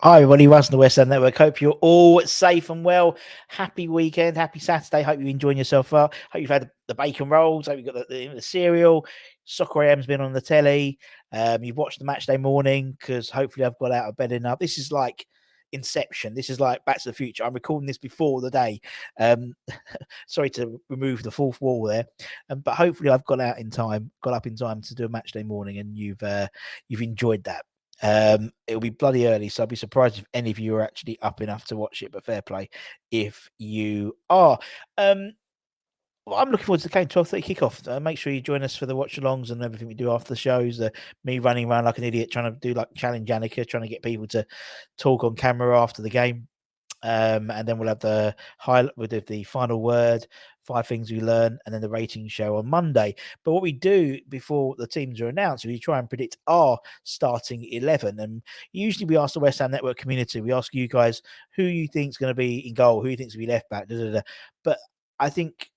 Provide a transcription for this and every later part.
Hi, everybody. Russ on the West End Network. Hope you're all safe and well. Happy weekend. Happy Saturday. Hope you're enjoying yourself well. Hope you've had the bacon rolls. Hope you've got the cereal. Soccer AM's been on the telly. You've watched the match day morning because hopefully I've got out of bed enough. This is like Inception. This is like Back to the Future. I'm recording this before the day. Um, sorry to remove the fourth wall there, but hopefully I've got up in time to do a match day morning, and you've enjoyed that. It'll be bloody early, so I'd be surprised if any of you are actually up enough to watch it, but fair play if you are. Well, I'm looking forward to the game 12:30 kickoff. Make sure you join us for the watch alongs and everything we do after the shows. Me running around like an idiot trying to do like challenge Annika, trying to get people to talk on camera after the game. And then we'll have the highlight with the final word, 5 things we learn, and then the rating show on Monday. But what we do before the teams are announced, we try and predict our starting 11. And usually we ask the West Ham Network community, we ask you guys who you think is going to be in goal, who you think is going to be left back. But I think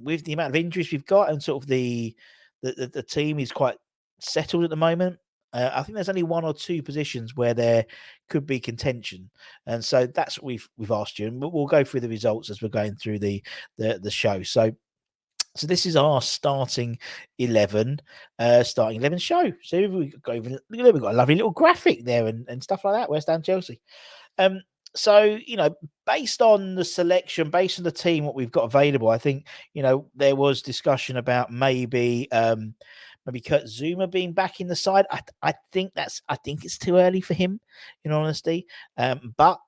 with the amount of injuries we've got and sort of the team is quite settled at the moment. I think there's only 1 or 2 positions where there could be contention, and so that's what we've asked you, and we'll go through the results as we're going through the show. So this is our starting 11, starting 11 show. So we've got a lovely little graphic there and stuff like that. West Ham Chelsea. Um, so based on the selection, based on the team, what we've got available, I think there was discussion about maybe Kurt Zuma being back in the side. I think it's too early for him, in honesty. But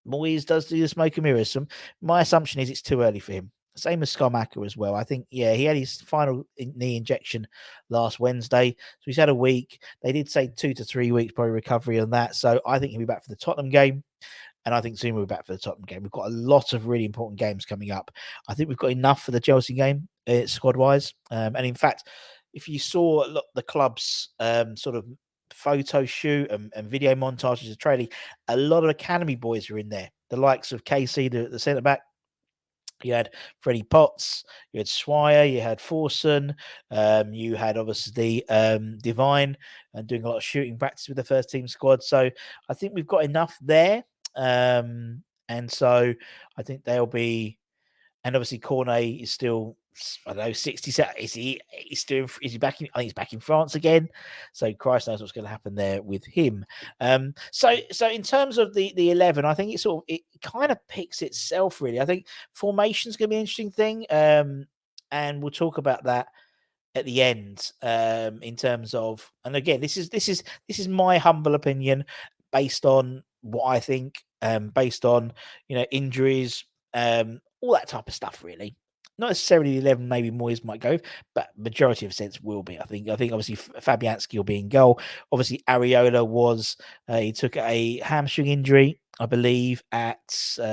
Moyes does do the smoke and mirrors. So my assumption is it's too early for him. Same as Skamaka as well. I think, he had his final knee injection last Wednesday. So he's had a week. They did say 2 to 3 weeks probably recovery on that. So I think he'll be back for the Tottenham game. And I think Zuma will be back for the Tottenham game. We've got a lot of really important games coming up. I think we've got enough for the Chelsea game, squad-wise. And in fact, if you saw the club's sort of photo shoot and video montages of training, a lot of academy boys are in there. The likes of Casey, the centre-back. You had Freddie Potts, you had Swire, you had Forson, you had obviously Divine and doing a lot of shooting practice with the first team squad. So I think we've got enough there. And so I think they'll be, and obviously Cornet is still, I don't know, 60. Is he back in? I think he's back in France again. So Christ knows what's going to happen there with him. So in terms of the 11, I think it kind of picks itself really. I think formation is going to be an interesting thing. And we'll talk about that at the end, in terms of, and again, this is my humble opinion based on what I think, based on injuries, all that type of stuff, really. Not necessarily 11, maybe Moyes might go, but majority of sense will be. I think obviously Fabianski will be in goal. Obviously Areola was he took a hamstring injury, I believe, at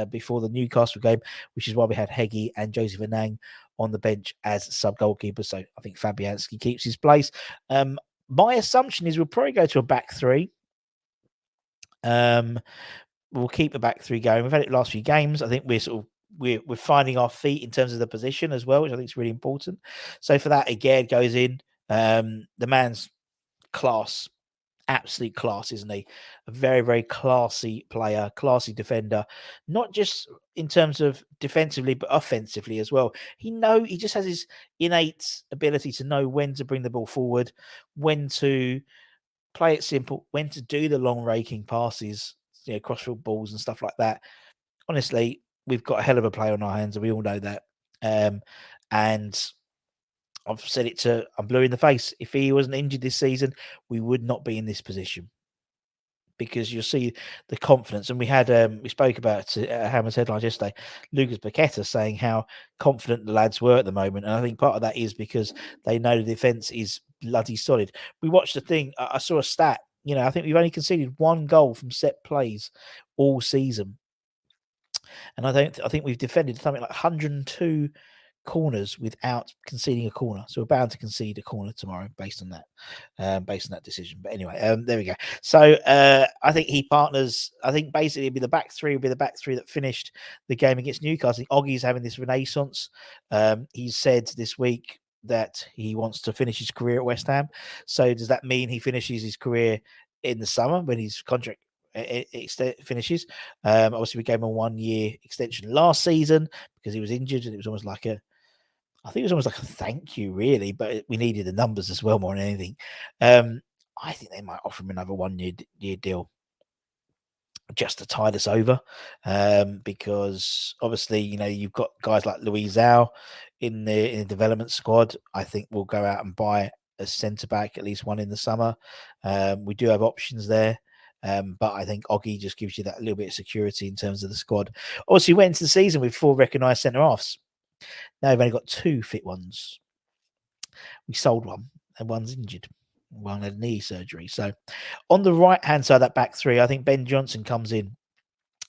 before the Newcastle game, which is why we had Heggie and Joseph Anang on the bench as sub goalkeeper. So I think Fabianski keeps his place. My assumption is we'll probably go to a back 3. We'll keep the back 3 going. We've had it last few games. I think we're finding our feet in terms of the position as well, which I think is really important. So for that, again, goes in. The man's class, absolute class, isn't he? A very, very classy player, classy defender, not just in terms of defensively, but offensively as well. He just has his innate ability to know when to bring the ball forward, when to play it simple, when to do the long raking passes, crossfield balls and stuff like that. Honestly, we've got a hell of a player on our hands, and we all know that. And I've said I'm blue in the face. If he wasn't injured this season, we would not be in this position, because you'll see the confidence. And we spoke about Hammer's headlines yesterday, Lucas Paqueta saying how confident the lads were at the moment. And I think part of that is because they know the defence is bloody solid. We watched the thing. I saw a stat. I think we've only conceded 1 goal from set plays all season. And I think we've defended something like 102 corners without conceding a corner. So we're bound to concede a corner tomorrow based on that decision. But anyway, there we go. So I think he partners. I think basically it'd be the back 3 that finished the game against Newcastle. I think Oggie's having this renaissance. He said this week that he wants to finish his career at West Ham. So does that mean he finishes his career in the summer when his contract finishes. Obviously, we gave him a 1 year extension last season because he was injured, and it was almost like I think it was almost like a thank you, really. But we needed the numbers as well more than anything. I think they might offer him another 1 year deal just to tide us over, because obviously you've got guys like Louis Zhao in the development squad. I think we'll go out and buy a centre back, at least one in the summer. We do have options there. But I think Oggy just gives you that little bit of security in terms of the squad. Also, we went into the season with 4 recognised centre halves. Now we've only got 2 fit ones. We sold one, and one's injured. One had knee surgery. So on the right hand side of that back three, I think Ben Johnson comes in.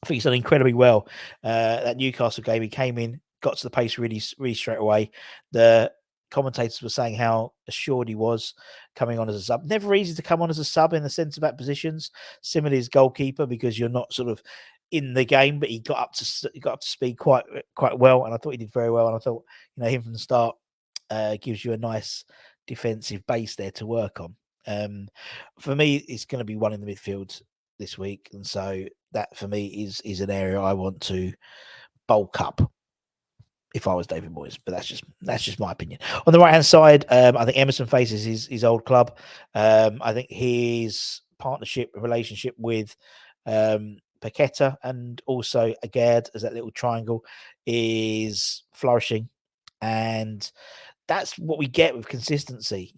I think he's done incredibly well. That Newcastle game, he came in, got to the pace really straight away. The commentators were saying how assured he was coming on as a sub. Never easy to come on as a sub in the centre back positions. Similarly as goalkeeper, because you're not sort of in the game, but he got up to speed quite well, and I thought he did very well. And I thought him from the start gives you a nice defensive base there to work on. For me, it's going to be one in the midfield this week, and so that for me is an area I want to bulk up if I was David Moyes, but that's just my opinion. On the right hand side, I think Emerson faces his old club. I think his relationship with Paqueta and also Agard as that little triangle is flourishing, and that's what we get with consistency.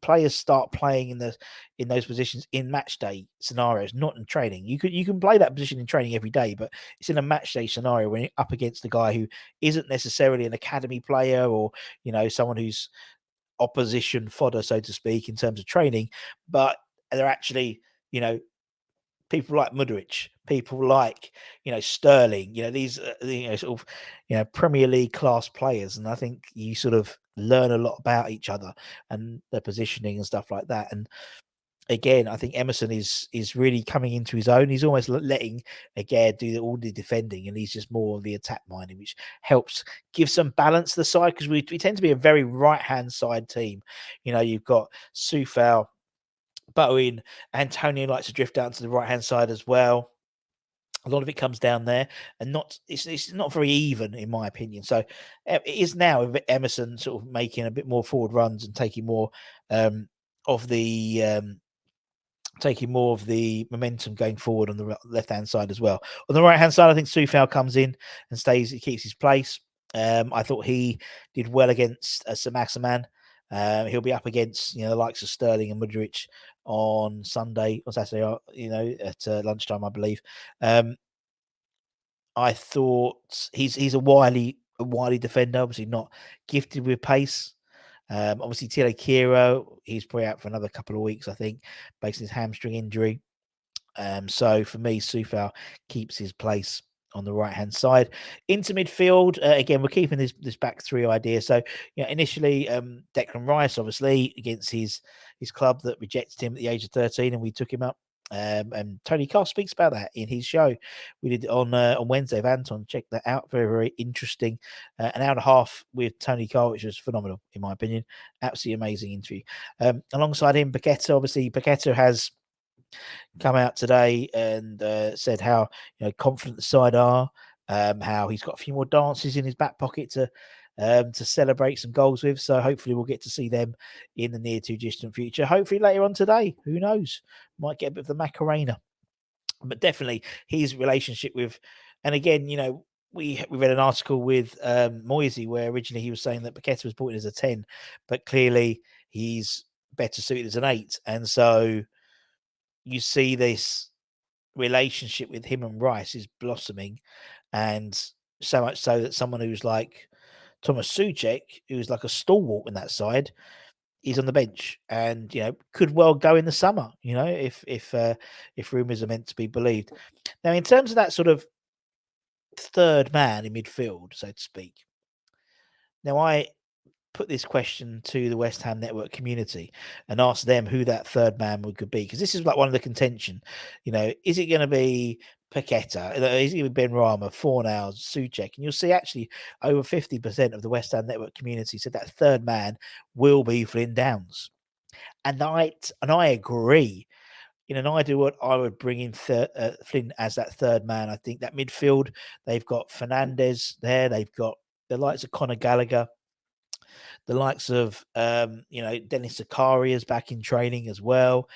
Players start playing in those positions in match day scenarios, not in training. You can play that position in training every day, but it's in a match day scenario when you're up against a guy who isn't necessarily an academy player or someone who's opposition fodder, so to speak, in terms of training, but they're actually people like Mudryk, people like Sterling, these sort of Premier League class players, and I think you sort of learn a lot about each other and their positioning and stuff like that. And again, I think Emerson is really coming into his own. He's almost letting again do all the defending, and he's just more of the attack minded, which helps give some balance to the side because we tend to be a very right hand side team. You've got Soufal, Bowen, Antonio likes to drift down to the right hand side as well. A lot of it comes down there, and it's not very even in my opinion. So it is now Emerson sort of making a bit more forward runs and taking more of the momentum going forward on the left hand side as well. On the right hand side, I think Soufal comes in and he keeps his place. I thought he did well against Saint-Maximin. He'll be up against the likes of Sterling and Mudryk on Saturday, at lunchtime, I believe. I thought he's a wily defender, obviously not gifted with pace. Obviously, Tilo Kiro, he's probably out for another couple of weeks, I think, based on his hamstring injury. So for me, Soufal keeps his place on the right hand side. Into midfield, again, we're keeping this back three idea. So initially, Declan Rice, obviously, against his club that rejected him at the age of 13, and we took him up. And Tony Carr speaks about that in his show. We did it on Wednesday with Anton. Check that out. Very, very interesting. An hour and a half with Tony Carr, which was phenomenal, in my opinion. Absolutely amazing interview. Alongside him, Paqueta. Obviously, Paqueta has come out today and said how confident the side are, how he's got a few more dances in his back pocket to celebrate some goals with. So hopefully we'll get to see them in the near to distant future. Hopefully later on today. Who knows? Might get a bit of the Macarena. But definitely his relationship with, and again, we read an article with Moisey where originally he was saying that Paqueta was brought in as a 10, but clearly he's better suited as an 8. And so you see this relationship with him and Rice is blossoming, and so much so that someone who's like Thomas Souček, who's like a stalwart in that side, is on the bench and could well go in the summer. If rumours are meant to be believed. Now, in terms of that sort of third man in midfield, so to speak. Now, I put this question to the West Ham Network community and ask them who that third man could be, because this is like one of the contention. Is it going to be Paqueta? Is it going to be Ben Rama, Fornals, Souček? And you'll see actually over 50% of the West Ham Network community said that third man will be Flynn Downs, and I agree. in an ideal world, I would bring in Flynn as that third man. I think that midfield, they've got Fernandez there. They've got the likes of Conor Gallagher, the likes of Dennis Zakaria back in training as well.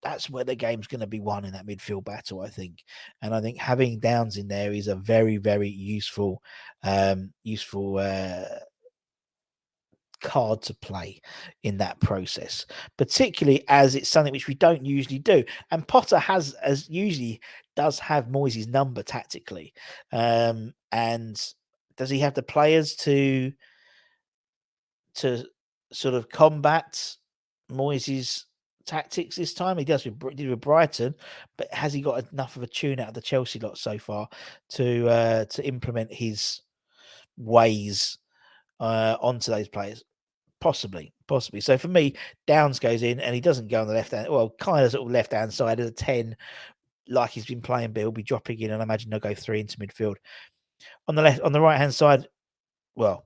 That's where the game's going to be won in that midfield battle, I think. And I think having Downs in there is a very, very useful card to play in that process, particularly as it's something which we don't usually do. And Potter does have Moyes' number tactically. And does he have the players to sort of combat Moyes' tactics this time? He did with Brighton, but has he got enough of a tune out of the Chelsea lot so far to implement his ways onto those players? Possibly. So for me, Downs goes in and he doesn't go on the left hand, kind of sort of left hand side as a 10, like he's been playing, but he'll be dropping in, and I imagine they'll go 3 into midfield. On the right hand side,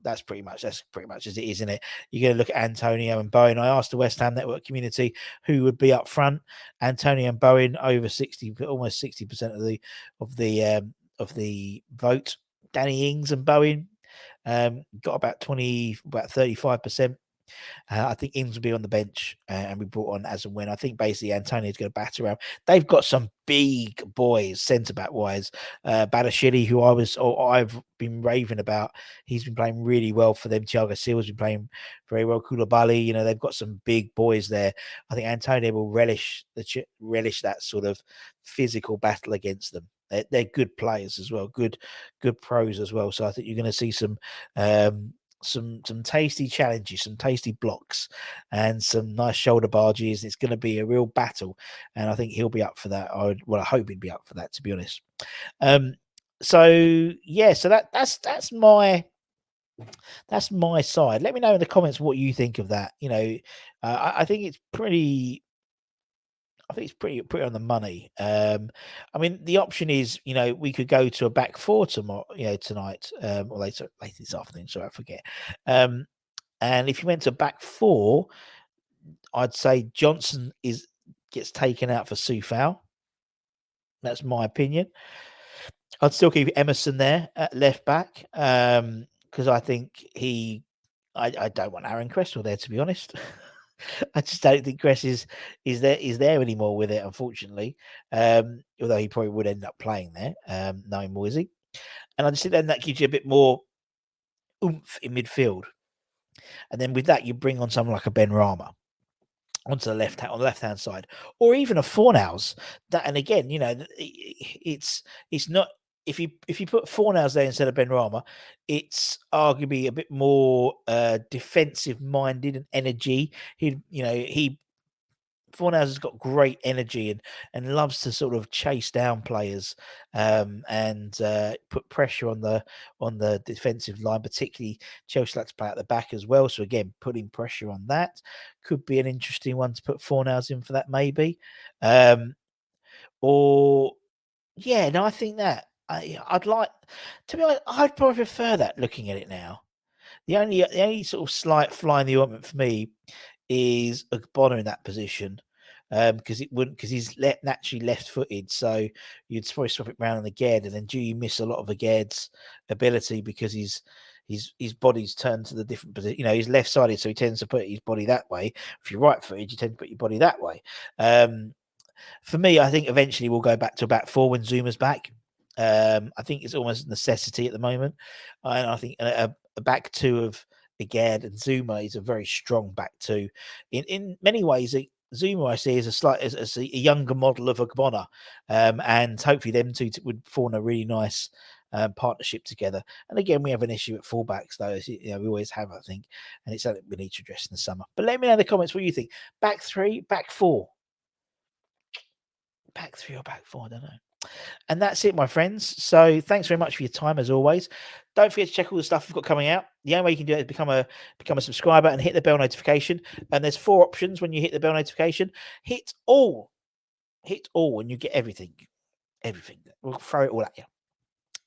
that's pretty much as it is, isn't it? You're going to look at Antonio and Bowen. I asked the West Ham Network community who would be up front. Antonio and Bowen over 60, almost 60% of the vote. Danny Ings and Bowen got about 35%. I think Ings will be on the bench and be brought on as and when. I think basically Antonio's going to batter around. They've got some big boys centre back wise. Badashili, who I've been raving about, he's been playing really well for them. Thiago Silva's been playing very well. Koulibaly, they've got some big boys there. I think Antonio will relish that sort of physical battle against them. They're good players as well, good pros as well. So I think you're going to see some tasty challenges, some tasty blocks, and some nice shoulder barges. It's going to be a real battle, and I think he'll be up for that. I hope he'd be up for that, to be honest. So that's my side. Let me know in the comments what you think of that. I think it's pretty. I think it's pretty on the money. I mean, the option is, we could go to a back four tomorrow, tonight, or later this afternoon. Sorry, I forget. And if you went to back four, I'd say Johnson gets taken out for Soufal. That's my opinion. I'd still keep Emerson there at left back because I think I don't want Aaron Cresswell there, to be honest. I just don't think Cress is there anymore with it, unfortunately. Although he probably would end up playing there, knowing Moisey. And I just think then that gives you a bit more oomph in midfield. And then with that, you bring on someone like a Ben Rama onto the left hand side, or even a Fornals. That, and again, it's not. If you put Fornals there instead of Ben Rama, it's arguably a bit more defensive minded and energy. Fornals has got great energy and loves to sort of chase down players and put pressure on the defensive line. Particularly, Chelsea like to play at the back as well. So again, putting pressure on that could be an interesting one to put Fornals in for that, maybe. I think that I'd like to be honest. I'd probably prefer that. Looking at it now, the only sort of slight fly in the ointment for me is Ogbonna in that position, because he's naturally left-footed, so you'd probably swap it round on Aged, and then do you miss a lot of Aged's ability because his body's turned to the different position. He's left-sided, so he tends to put his body that way. If you're right-footed, you tend to put your body that way. For me, I think eventually we'll go back to a back four when Zuma's back. I think it's almost a necessity at the moment, and I think a back two of Aged and Zuma is a very strong back two. In many ways, Zuma I see as a younger model of Ogbonna, and hopefully them two would form a really nice partnership together. And again, we have an issue at fullbacks, though. We always have, I think, and it's something we need to address in the summer. But let me know in the comments what you think. Back three, back four. Back three or back four, I don't know. And that's it, my friends. So thanks very much for your time, as always. Don't forget to check all the stuff we've got coming out. The only way you can do it is become a subscriber and hit the bell notification. And there's 4 options when you hit the bell notification. Hit all, and you get everything. Everything. We'll throw it all at you.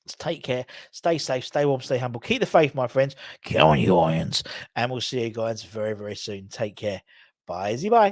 So take care. Stay safe. Stay warm. Stay humble. Keep the faith, my friends. Get on your irons. And we'll see you guys very, very soon. Take care. Bye. Bye.